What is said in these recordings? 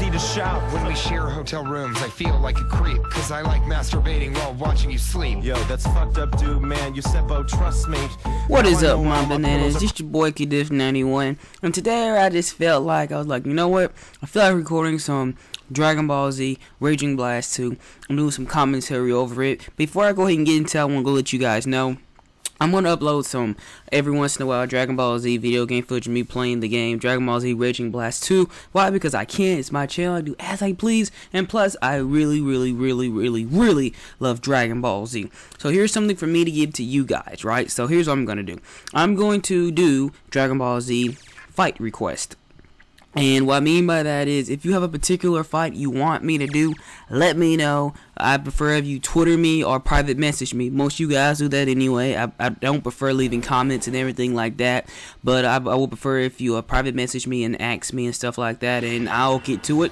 me to shout. When we share hotel rooms, I feel like a creep, cause I like masturbating while watching you sleep. Yo, that's fucked up, dude, man. You Seppo, trust me. What is up, my bananas? It's your boy Kdhif91, and today I just felt like, I was like, you know what? I feel like recording some Dragonballz Raging Blast 2. I'm doing some commentary over it. Before I go ahead and get into it, I want to go let you guys know I'm going to upload some, every once in a while, Dragonballz video game footage of me playing the game, Dragonballz Raging Blast 2. Why? Because I can. It's my channel. I do as I please. And plus, I really love Dragonballz. So here's something for me to give to you guys, right? So here's what I'm going to do. I'm going to do Dragonballz fight request. And what I mean by that is, if you have a particular fight you want me to do, let me know. I prefer if you Twitter me or private message me. Most of you guys do that anyway. I don't prefer leaving comments and everything like that. But I would prefer if you private message me and ask me and stuff like that, and I'll get to it.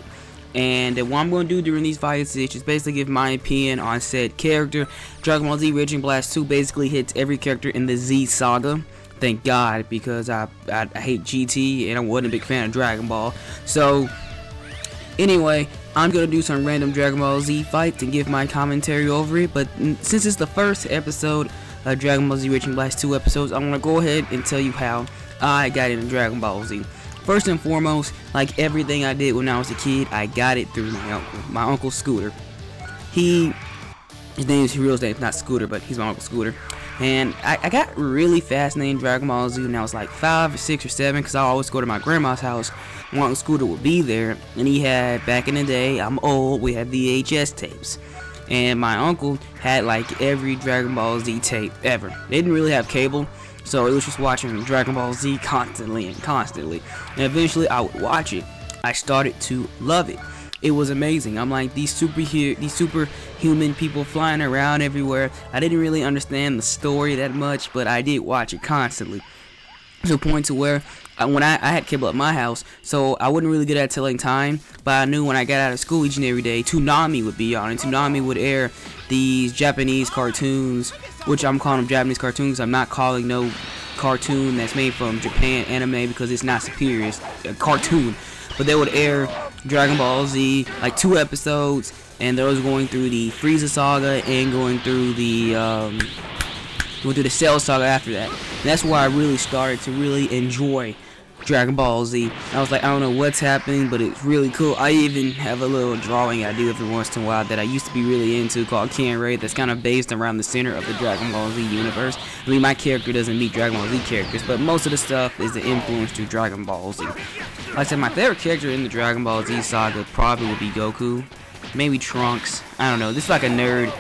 And what I'm going to do during these fights is just basically give my opinion on said character. Dragonballz Raging Blast 2 basically hits every character in the Z Saga. Thank God, because I hate GT and I wasn't a big fan of Dragon Ball. So anyway, I'm gonna do some random Dragonballz fights and give my commentary over it. But since it's the first episode of Dragonballz Raging Blast 2 episodes, I'm gonna go ahead and tell you how I got into Dragonballz. First and foremost, like everything I did when I was a kid, I got it through my uncle Scooter. His real name's not Scooter, but he's my uncle Scooter. And I got really fascinated in Dragonballz when I was like 5 or 6 or 7, because I always go to my grandma's house. My uncle Scooter would be there, and he had, back in the day, I'm old, we had VHS tapes. And my uncle had like every Dragonballz tape ever. They didn't really have cable, so it was just watching Dragonballz constantly. And eventually I would watch it. I started to love it. It was amazing. I'm like, these superhuman people flying around everywhere. I didn't really understand the story that much, but I did watch it constantly. To the point to where when I had cable at my house, so I wasn't really good at telling time, but I knew when I got out of school each and every day, Toonami would be on, and Toonami would air these Japanese cartoons, which I'm calling them Japanese cartoons. I'm not calling no cartoon that's made from Japan anime, because it's not superior. It's a cartoon. But they would air Dragonballz, like 2 episodes, and those going through the Frieza saga and going through the Cell saga after that. And that's why I really started to really enjoy Dragonballz. I was like, I don't know what's happening, but it's really cool. I even have a little drawing I do every once in a while that I used to be really into called Ken Ray, that's kind of based around the center of the Dragonballz universe. I mean, my character doesn't meet Dragonballz characters, but most of the stuff is the influence to Dragonballz. Like I said, my favorite character in the Dragonballz saga probably would be Goku. Maybe Trunks. I don't know. This is like a nerd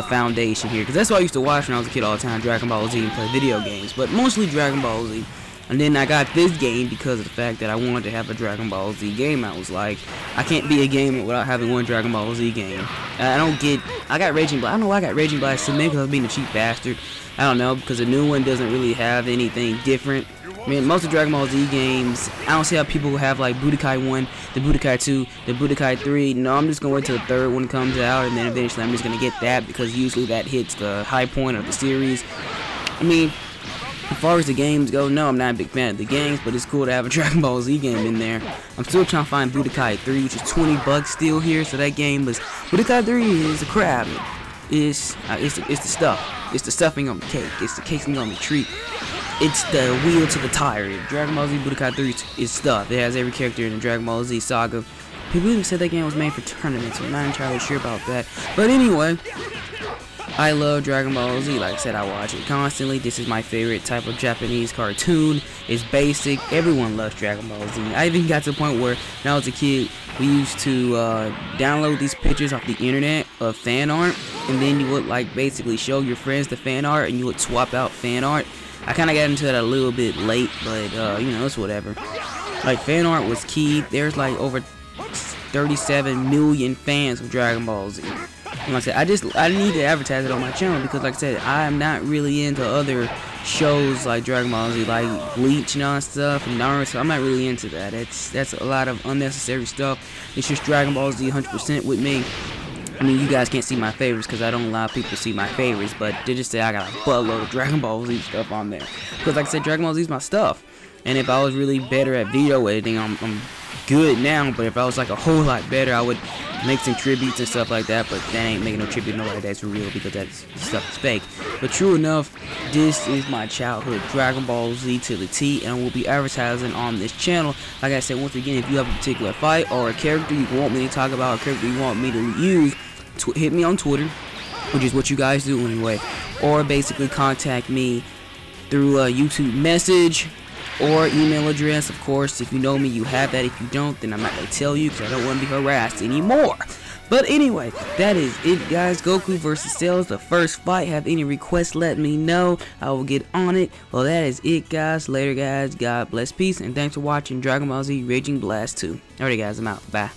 foundation here, because that's what I used to watch when I was a kid all the time, Dragonballz, and play video games. But mostly Dragonballz. And then I got this game because of the fact that I wanted to have a Dragonballz game. I was like, I can't be a gamer without having one Dragonballz game. I got Raging Blast. I don't know why I got Raging Blast 2, maybe because I was being a cheap bastard. I don't know, because the new one doesn't really have anything different. I mean, most of Dragonballz games, I don't see how people have like Budokai 1, the Budokai 2, the Budokai 3. No, I'm just going to wait till the 3rd one comes out, and then eventually I'm just going to get that, because usually that hits the high point of the series. I mean, as far as the games go, no, I'm not a big fan of the games, but it's cool to have a Dragonballz game in there. I'm still trying to find Budokai 3, which is $20 still here, so that game was... Budokai 3 is a crap. It's the stuff. It's the stuffing on the cake. It's the casing on the treat. It's the wheel to the tire. Dragonballz Budokai 3 is stuff. It has every character in the Dragonballz saga. People even said that game was made for tournaments, so I'm not entirely sure about that. But anyway, I love Dragonballz. Like I said, I watch it constantly. This is my favorite type of Japanese cartoon. It's basic. Everyone loves Dragonballz. I even got to the point where when I was a kid, we used to download these pictures off the internet of fan art, and then you would like basically show your friends the fan art, and you would swap out fan art. I kind of got into that a little bit late, but you know, it's whatever. Like, fan art was key. There's like over 37 million fans of Dragonballz. And like I said, I need to advertise it on my channel, because like I said, I'm not really into other shows like Dragonballz, like Bleach and all that stuff, and Naruto. I'm not really into that. That's a lot of unnecessary stuff. It's just Dragonballz 100% with me. I mean, you guys can't see my favorites because I don't allow people to see my favorites, but they just say I got a buttload of Dragonballz stuff on there. Because like I said, Dragonballz is my stuff. And if I was really better at video editing, I'm good now, but if I was like a whole lot better, I would make some tributes and stuff like that. But that ain't making no tribute to nobody that's real, because that stuff is fake. But true enough, this is my childhood Dragon Ball Z to the T, and I will be advertising on this channel. Like I said, once again, if you have a particular fight or a character you want me to talk about, a character you want me to use, hit me on Twitter, which is what you guys do anyway, or basically contact me through a YouTube message or email address. Of course, if you know me, you have that. If you don't, then I'm not going to tell you, because I don't want to be harassed anymore. But anyway, that is it, guys. Goku versus Cells, the first fight. Have any requests, let me know. I will get on it. Well, that is it, guys. Later, guys. God bless, peace, and thanks for watching Dragon Ball Z Raging Blast 2. Alright, guys, I'm out. Bye.